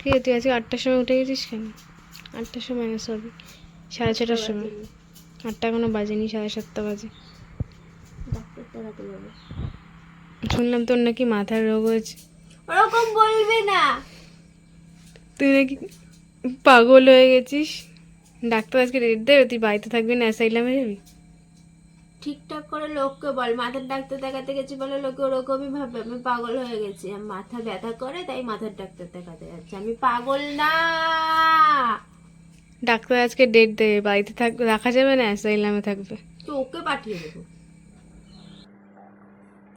ঠিক আছে, তুই আজকে 8টার সময় উঠে গেছিস কেন? 8টার সময় না, সরি 6:30টার সময়। 8টা এখনো বাজেনি, 7:30 বাজে। ডাক্তার দেখাতে যাবো। শুনলাম তোর নাকি মাথার রোগ হয়েছে। ওরকম বলবি না। তুই নাকি পাগল হয়ে গেছিস। ডাক্তার আজকে রেট দেবে, তুই বাড়িতে থাকবি না, অ্যাসাইলামে যাবি। ঠিকঠাক করে লোককে বল, মাথার ডাক্তার দেখাতে গেছি বলে লোকে ওরকমই ভাবে আমি পাগল হয়ে গেছি। আমার মাথা ব্যথা করে তাই মাথার ডাক্তার দেখাতে যাচ্ছে, আমি পাগল না। ডাক্তার আজকে ডেট দেবে, বাড়িতে রাখা যাবে না, অ্যাসাইলামে থাকবে। তো ওকে পাঠিয়ে দেবো।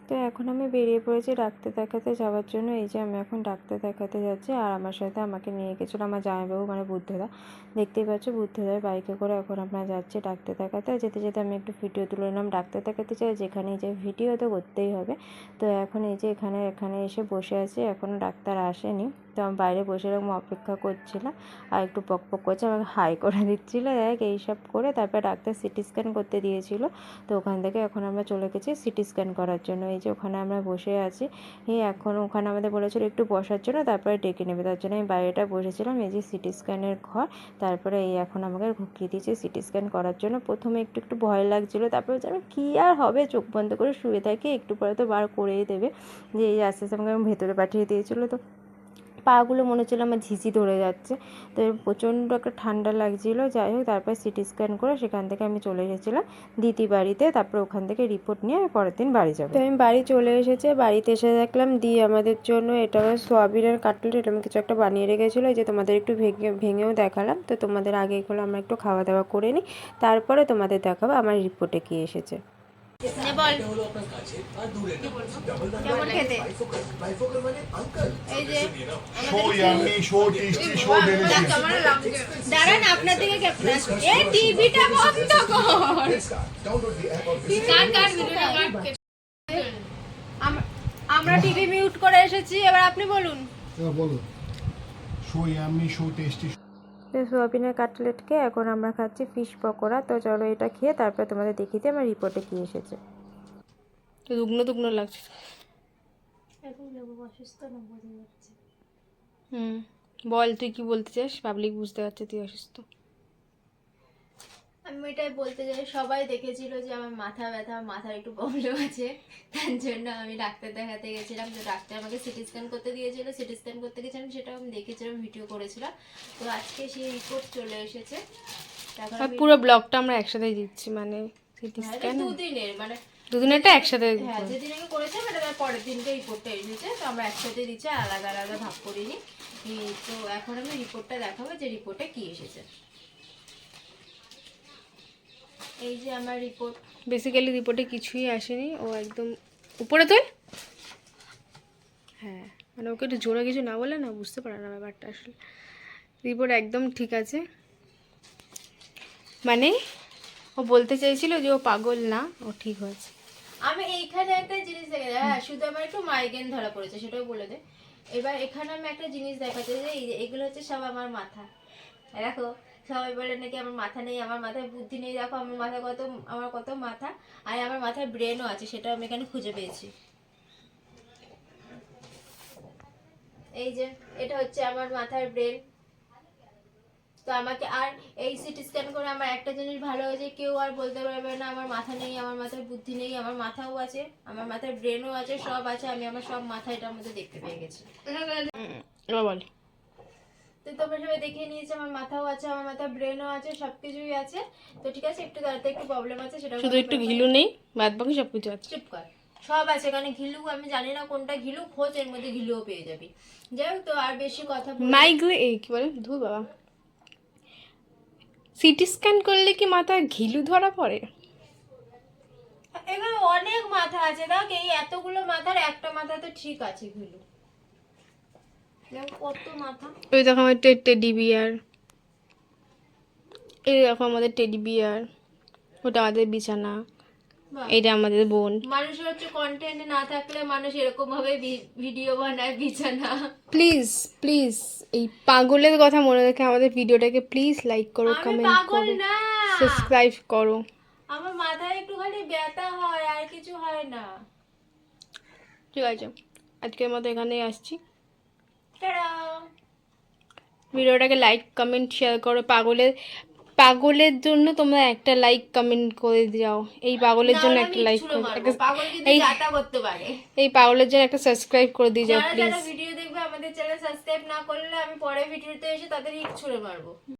তো এখন আমি বেরিয়ে পড়েছি ডাক্তার দেখাতে যাওয়ার জন্য। এই যে আমি এখন ডাক্তার দেখাতে যাচ্ছি, আর আমার সাথে আমাকে নিয়ে গেছিলো আমার জামাইবাবু, মানে বুদ্ধদা। দেখতেই পাচ্ছ বুদ্ধদার বাইকে করে এখন আমরা যাচ্ছি ডাক্তার দেখাতে। যেতে যেতে আমি একটু ভিডিও তুলে নিলাম। ডাক্তার দেখাতে চাই যেখানেই যাই ভিডিও তো করতেই হবে। তো এখন এই যে এখানে এসে বসে আছি, এখনও ডাক্তার আসেনি। তো আমি বাইরে বসে এরকম অপেক্ষা করছিলাম, আর একটু পক পক করছে, আমাকে হাই করে দিচ্ছিলো। দেখ এইসব করে তারপর ডাক্তার সিটি স্ক্যান করতে দিয়েছিল। তো ওখান থেকে এখন আমরা চলে গেছি সিটি স্ক্যান করার জন্য। এই যে ওখানে আমরা বসে আছি। এখন ওখানে আমাদের বলেছিল একটু বসার জন্য, তারপরে ডেকে নেবে, তার জন্য আমি বাইরেটা বসেছিলাম। এই যে সিটি স্ক্যানের ঘর, তারপরে এই এখন আমাকে ঢুকিয়ে দিয়েছে সিটি স্ক্যান করার জন্য। প্রথমে একটু একটু ভয় লাগছিলো, তারপরে যেন কী আর হবে, চোখ বন্ধ করে শুয়ে থাকি, একটু পরে তো বার করেই দেবে। যে এই আস্তে আস্তে আমাকে ভেতরে পাঠিয়ে দিয়েছিলো। তো পাগুলো মনে হচ্ছিলো আমার ঝিঝি ধরে যাচ্ছে। তো প্রচণ্ড একটা ঠান্ডা লাগছিলো। যাই হোক তারপর সিটি স্ক্যান করে সেখান থেকে আমি চলে এসেছিলাম দিদি বাড়িতে। তারপর ওখান থেকে রিপোর্ট নিয়ে আমি পরের দিন বাড়ি যাবো। তো আমি বাড়ি চলে এসেছি। বাড়িতে এসে দেখলাম দি আমাদের জন্য এটা সোয়াবিনের কাটলেট এরকম কিছু একটা বানিয়ে রেখেছিলো। এই যে তোমাদের একটু ভেঙেও দেখালাম। তো তোমাদের আগে এগুলো আমরা একটু খাওয়া দাওয়া করে নিই, তারপরে তোমাদের দেখাবো আমার রিপোর্টে কী এসেছে। কেমন খেতে? এই যে দাঁড়ান, আপনার দিকে টিভিটা বন্ধ কর। আমরা টিভি মিউট করে এসেছি, এবার আপনি বলুন। বলো। So yummy, so tasty. তো সোয়াবিনের কাটলেটকে এখন আমরা খাচ্ছি ফিশ পকোড়া। তো চলো এটা খেয়ে তারপরে তোমাদের দেখিয়ে দিই আমার রিপোর্টে কী এসেছে। তো দুগ্ন দুগ্ন লাগছে। বল তুই কি বলতে চাস, পাবলিক বুঝতে পারছে তুই অসুস্থ। আমি এটাই বলতে চাই, সবাই দেখেছিল যে আমার মাথা ব্যথা, মাথার একটু প্রবলেম আছে, তার জন্য আমি ডাক্তার দেখাতে গেছিলাম। তো ডাক্তার আমাকে সিটি স্ক্যান করতে দিয়েছিল, সিটি স্ক্যান করতে গেছিলাম, সেটাও আমি দেখেছিলাম, ভিডিও করেছিলাম। তো আজকে সেই রিপোর্ট চলে এসেছে। আর পুরো ব্লগটা আমরা একসাথে দিচ্ছি, মানে সিটি স্ক্যান দুদিনের, মানে দুদিনেরটা একসাথে। হ্যাঁ যেদিন আমি করেছি মানে পরের দিনকে রিপোর্টটা এসেছে। তো আমরা একসাথে দিচ্ছি, আলাদা আলাদা ভাগ করিনি। তো এখন আমি রিপোর্টটা দেখাবো যে রিপোর্টে কি এসেছে। এই যে আমার রিপোর্ট। বেসিক্যালি রিপোর্টে কিছুই আসেনি, ও একদম উপরে তোল। হ্যাঁ মানে ওকে একটু জোরে কিছু না বলে না বুঝতে পারে না ব্যাপারটা আসলে। রিপোর্ট একদম ঠিক আছে, মানে ও বলতে চাইছিল যে ও পাগল না, ও ঠিক হয়েছে। আমি এইখানে একটা জিনিস দেখে, হ্যাঁ শুধু আমার একটু মাইগ্রেন ধরা পড়েছে, সেটাও বলে দে। এবার এখানে আমি একটা জিনিস দেখাতে যে এগুলো হচ্ছে সব আমার মাথা। দেখো সবাই বলে নাকি আমার মাথা নেই, আমার মাথায় বুদ্ধি নেই। দেখো আমার কত মাথা, আর আমার মাথায় ব্রেনও আছে, সেটাও আমি এখানে খুঁজে পেয়েছি। এই যে এটা হচ্ছে আমার মাথার ব্রেন। তো আমাকে আর এই সিটি স্ক্যান করে আমার একটা জিনিস ভালো হয়েছে, কেউ আর বলতে পারবে না আমার মাথা নেই, আমার মাথায় বুদ্ধি নেই। আমার মাথাও আছে, আমার মাথায় ব্রেনও আছে, সব আছে। আমি আমার সব মাথা এটার মধ্যে দেখতে পেয়ে গেছি। এবার বল। তো তোমরা সবাই দেখিয়ে নিয়েছে আমার মাথাও আছে, আমার মাথায় ব্রেনও আছে, সবকিছুই আছে। তো ঠিক আছে, একটু দাঁড়াতে একটু প্রবলেম আছে, সেটা শুধু একটু ঘিলু নেই, বাদ বাকি সব কিছু আছে। চুপ কর, সব আছে এখানে। ঘিলু আমি জানি না কোনটা ঘিলু, খোঁজ, এর মধ্যে ঘিলুও পেয়ে যাবি। যাই হোক, তো আর বেশি কথা মাইগ্রে এই কি বলে ধুর বাবা, সিটি স্ক্যান করলে কি মাথায় ঘিলু ধরা পড়ে? এখানে অনেক মাথা আছে, দেখ এই এতগুলো মাথার একটা মাথা তো ঠিক আছে ঘিলু। কত মাথা। ওই দেখো আমার টেডি বিয়ার, এই দেখো আমাদের টেডি বিয়ার, ওটা আমাদের বিছানা, এইটা আমাদের বোন। মানুষের হচ্ছে কন্টেন্ট না থাকলে মানুষ এরকম ভাবে ভিডিও বানায় বিছানা। প্লিজ প্লিজ এই পাগলের কথা মনে রেখে আমাদের ভিডিওটাকে প্লিজ লাইক করো, কমেন্ট করো, সাবস্ক্রাইব করো। আমার মাথায় একটু খালি ব্যথা হয়, আর কিছু হয় না। ঠিক আছে, আজকের মতো এখানেই আসছি। টাটা। ভিডিওটাকে লাইক কমেন্ট শেয়ার করো। পাগলের জন্য তোমরা একটা লাইক কমেন্ট করে যাও। এই পাগলের জন্য একটা লাইক করে পাগল কিন্তু এই যাতা করতে পারে। এই পাগলের জন্য একটা সাবস্ক্রাইব করে দিয়ে যাও যারা প্লিজ। যারা ভিডিও দেখবে আমাদের চ্যানেল সাবস্ক্রাইব না করলে আমি পরের ভিডিওতে এসে তাদের ইট ছুঁড়ে মারবো।